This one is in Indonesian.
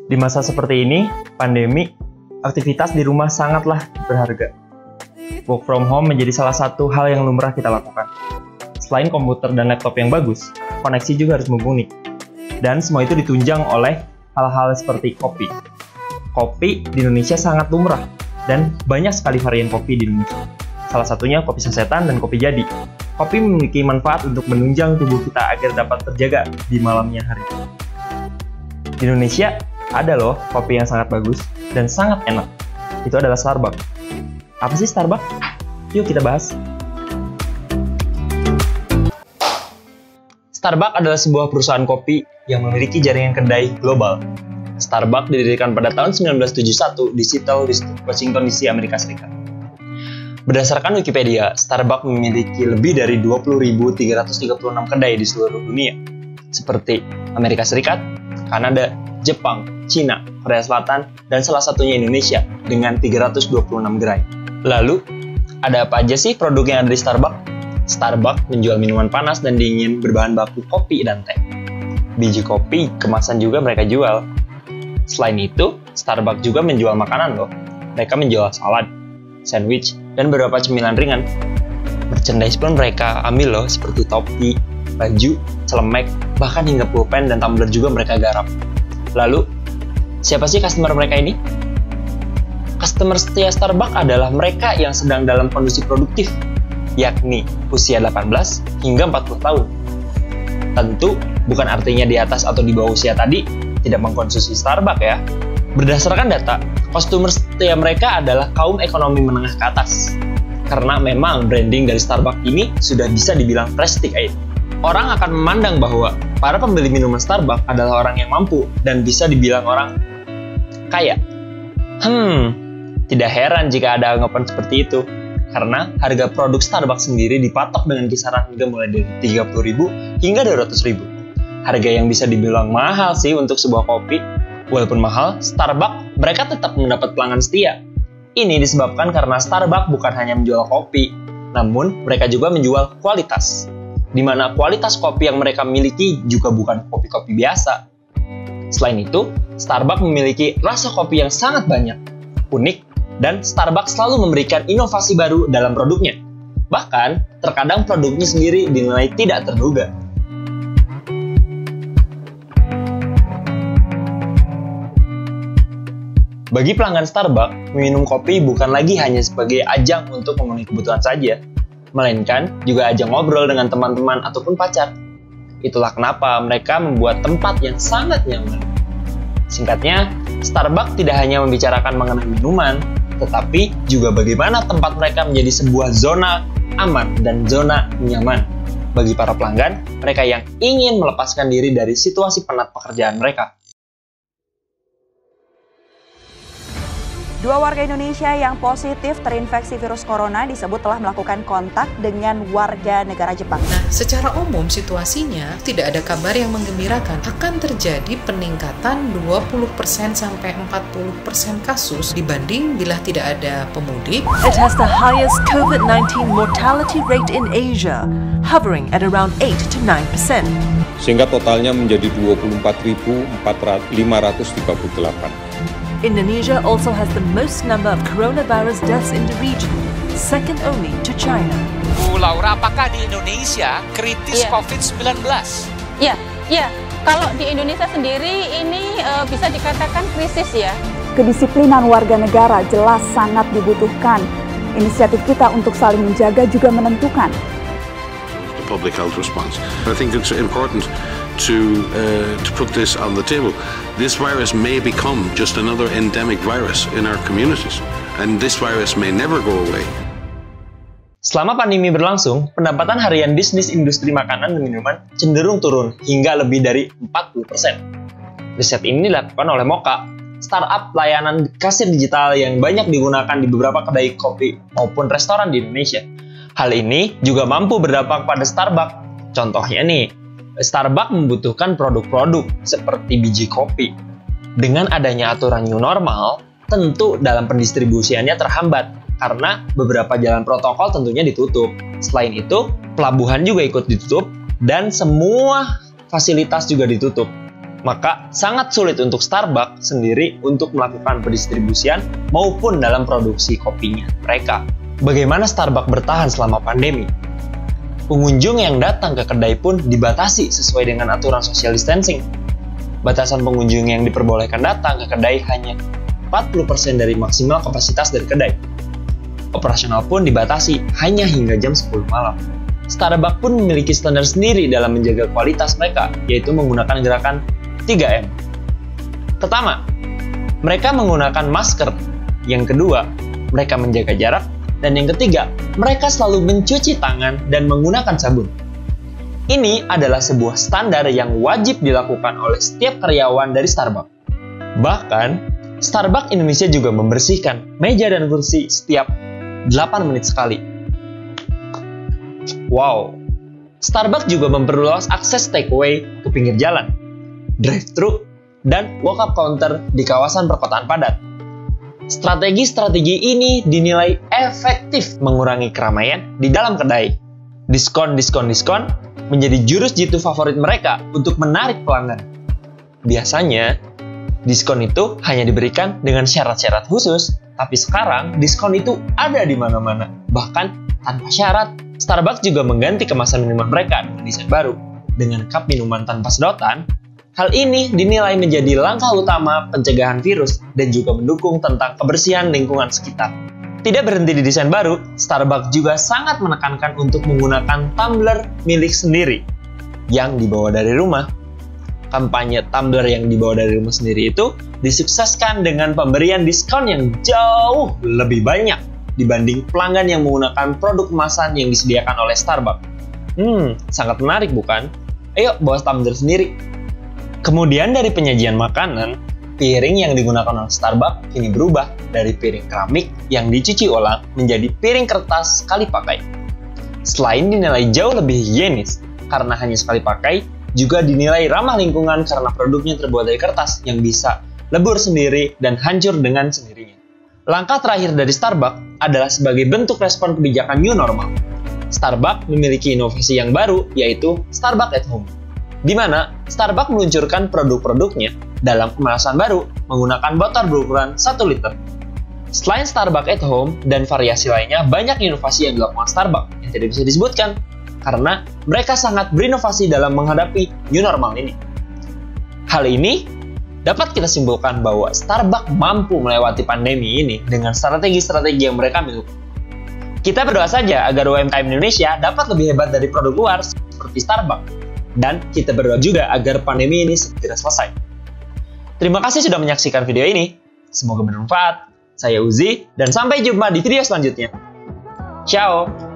Di masa seperti ini, pandemi, aktivitas di rumah sangatlah berharga. Work from home menjadi salah satu hal yang lumrah kita lakukan. Selain komputer dan laptop yang bagus, koneksi juga harus mumpuni. Dan semua itu ditunjang oleh hal-hal seperti kopi. Kopi di Indonesia sangat lumrah, dan banyak sekali varian kopi di Indonesia. Salah satunya kopi sasetan dan kopi jadi. Kopi memiliki manfaat untuk menunjang tubuh kita agar dapat terjaga di malamnya hari. Di Indonesia, ada loh kopi yang sangat bagus dan sangat enak. Itu adalah Starbucks. Apa sih Starbucks? Yuk kita bahas. Starbucks adalah sebuah perusahaan kopi yang memiliki jaringan kedai global. Starbucks didirikan pada tahun 1971 di Seattle, Washington DC, Amerika Serikat. Berdasarkan Wikipedia, Starbucks memiliki lebih dari 20.336 kedai di seluruh dunia, seperti Amerika Serikat, Kanada, Jepang, Cina, Korea Selatan, dan salah satunya Indonesia dengan 326 gerai. Lalu, ada apa aja sih produk yang ada di Starbucks? Starbucks menjual minuman panas dan dingin berbahan baku kopi dan teh. Biji kopi kemasan juga mereka jual. Selain itu, Starbucks juga menjual makanan loh. Mereka menjual salad, sandwich, dan beberapa cemilan ringan. Merchandise pun mereka ambil loh, seperti topi, baju, celemek, bahkan hingga pulpen dan tumbler juga mereka garap. Lalu, siapa sih customer mereka ini? Customer setia Starbucks adalah mereka yang sedang dalam kondisi produktif, yakni usia 18 hingga 40 tahun. Tentu, bukan artinya di atas atau di bawah usia tadi tidak mengkonsumsi Starbucks ya. Berdasarkan data, customer setia mereka adalah kaum ekonomi menengah ke atas. Karena memang branding dari Starbucks ini sudah bisa dibilang prestige aid. Orang akan memandang bahwa para pembeli minuman Starbucks adalah orang yang mampu dan bisa dibilang orang kaya. Tidak heran jika ada anggapan seperti itu. Karena harga produk Starbucks sendiri dipatok dengan kisaran harga mulai dari 30.000 hingga 200.000. Harga yang bisa dibilang mahal sih untuk sebuah kopi. Walaupun mahal, Starbucks mereka tetap mendapat pelanggan setia. Ini disebabkan karena Starbucks bukan hanya menjual kopi, namun mereka juga menjual kualitas. Di mana kualitas kopi yang mereka miliki juga bukan kopi-kopi biasa. Selain itu, Starbucks memiliki rasa kopi yang sangat banyak, unik, dan Starbucks selalu memberikan inovasi baru dalam produknya. Bahkan, terkadang produknya sendiri dinilai tidak terduga. Bagi pelanggan Starbucks, minum kopi bukan lagi hanya sebagai ajang untuk memenuhi kebutuhan saja, melainkan juga ajang ngobrol dengan teman-teman ataupun pacar. Itulah kenapa mereka membuat tempat yang sangat nyaman. Singkatnya, Starbucks tidak hanya membicarakan mengenai minuman, tetapi juga bagaimana tempat mereka menjadi sebuah zona aman dan zona nyaman bagi para pelanggan, mereka yang ingin melepaskan diri dari situasi penat pekerjaan mereka. Dua warga Indonesia yang positif terinfeksi virus corona disebut telah melakukan kontak dengan warga negara Jepang. Nah, secara umum situasinya tidak ada kabar yang menggembirakan. Akan terjadi peningkatan 20% sampai 40% kasus dibanding bila tidak ada pemudik. It has the highest COVID-19 mortality rate in Asia, hovering at around 8 to 9%. Sehingga totalnya menjadi 24.538. Indonesia also has the most number of coronavirus deaths in the region, second only to China. Bu Laura, apakah di Indonesia kritis COVID-19? Ya. Kalau di Indonesia sendiri ini bisa dikatakan krisis ya. Kedisiplinan warga negara jelas sangat dibutuhkan. Inisiatif kita untuk saling menjaga juga menentukan. Public health response. I think it's important to put this on the table. This virus may become just another endemic virus in our communities, and this virus may never go away. Selama pandemi berlangsung, pendapatan harian bisnis industri makanan dan minuman cenderung turun hingga lebih dari 40%. Riset ini dilakukan oleh Moka, startup layanan kasir digital yang banyak digunakan di beberapa kedai kopi maupun restoran di Indonesia. Hal ini juga mampu berdampak pada Starbucks. Contohnya nih, Starbucks membutuhkan produk-produk seperti biji kopi. Dengan adanya aturan new normal, tentu dalam pendistribusiannya terhambat karena beberapa jalan protokol tentunya ditutup. Selain itu, pelabuhan juga ikut ditutup dan semua fasilitas juga ditutup. Maka sangat sulit untuk Starbucks sendiri untuk melakukan pendistribusian maupun dalam produksi kopinya mereka. Bagaimana Starbucks bertahan selama pandemi? Pengunjung yang datang ke kedai pun dibatasi sesuai dengan aturan social distancing. Batasan pengunjung yang diperbolehkan datang ke kedai hanya 40% dari maksimal kapasitas dari kedai. Operasional pun dibatasi hanya hingga jam 10 malam. Starbucks pun memiliki standar sendiri dalam menjaga kualitas mereka, yaitu menggunakan gerakan 3M. Pertama, mereka menggunakan masker. Yang kedua, mereka menjaga jarak. Dan yang ketiga, mereka selalu mencuci tangan dan menggunakan sabun. Ini adalah sebuah standar yang wajib dilakukan oleh setiap karyawan dari Starbucks. Bahkan, Starbucks Indonesia juga membersihkan meja dan kursi setiap 8 menit sekali. Wow! Starbucks juga memperluas akses takeaway ke pinggir jalan, drive-thru, dan walk-up counter di kawasan perkotaan padat. Strategi-strategi ini dinilai efektif mengurangi keramaian di dalam kedai. Diskon menjadi jurus jitu favorit mereka untuk menarik pelanggan. Biasanya, diskon itu hanya diberikan dengan syarat-syarat khusus, tapi sekarang diskon itu ada di mana-mana, bahkan tanpa syarat. Starbucks juga mengganti kemasan minuman mereka dengan desain baru, dengan cup minuman tanpa sedotan. Hal ini dinilai menjadi langkah utama pencegahan virus dan juga mendukung tentang kebersihan lingkungan sekitar. Tidak berhenti di desain baru, Starbucks juga sangat menekankan untuk menggunakan tumbler milik sendiri yang dibawa dari rumah. Kampanye tumbler yang dibawa dari rumah sendiri itu disukseskan dengan pemberian diskon yang jauh lebih banyak dibanding pelanggan yang menggunakan produk kemasan yang disediakan oleh Starbucks. Sangat menarik bukan? Ayo bawa tumbler sendiri. Kemudian dari penyajian makanan, piring yang digunakan oleh Starbucks kini berubah dari piring keramik yang dicuci ulang menjadi piring kertas sekali pakai. Selain dinilai jauh lebih higienis karena hanya sekali pakai, juga dinilai ramah lingkungan karena produknya terbuat dari kertas yang bisa lebur sendiri dan hancur dengan sendirinya. Langkah terakhir dari Starbucks adalah sebagai bentuk respon kebijakan new normal. Starbucks memiliki inovasi yang baru, yaitu Starbucks at Home, di mana Starbucks meluncurkan produk-produknya dalam kemasan baru menggunakan botol berukuran 1 liter. Selain Starbucks at Home dan variasi lainnya, banyak inovasi yang dilakukan Starbucks yang tidak bisa disebutkan karena mereka sangat berinovasi dalam menghadapi new normal ini. Hal ini dapat kita simpulkan bahwa Starbucks mampu melewati pandemi ini dengan strategi-strategi yang mereka miliki. Kita berdoa saja agar UMKM Indonesia dapat lebih hebat dari produk luar seperti Starbucks. Dan kita berdoa juga agar pandemi ini segera selesai. Terima kasih sudah menyaksikan video ini. Semoga bermanfaat. Saya Uzi, dan sampai jumpa di video selanjutnya. Ciao!